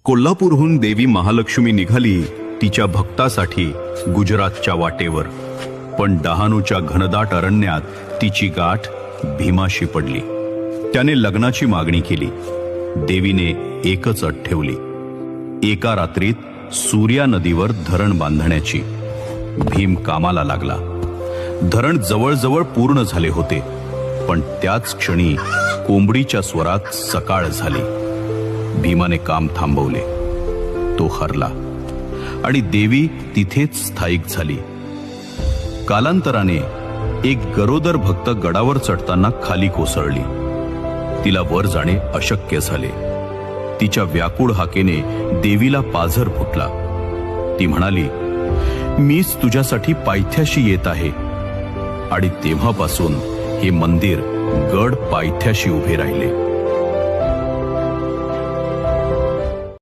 कोल्हापूरहून देवी महालक्ष्मी निघाली तिच्या भक्तासाठी गुजरातच्या वाटेवर. पण डहाणूच्या घनदाट अरण्यात तिची गाठ भीमाशी पडली. त्याने लग्नाची मागणी केली. देवीने एकच अट ठेवली, एका रात्रीत सूर्या नदीवर धरण बांधण्याची. भीम कामाला लागला. धरण जवळजवळ पूर्ण झाले होते, पण त्याच क्षणी कोंबडीच्या स्वरात सकाळ झाली. भीमाने काम थांबवले. तो हरला आणि देवी तिथेच स्थायिक झाली. कालांतराने एक गरोदर भक्त गडावर चढताना खाली कोसळली. तिला वर जाणे अशक्य झाले. तिच्या व्याकुळ हाकेने देवीला पाझर फुटला. ती म्हणाली, मीच तुझ्यासाठी पायथ्याशी येत आहे. आणि तेव्हापासून हे मंदिर गड पायथ्याशी उभे राहिले.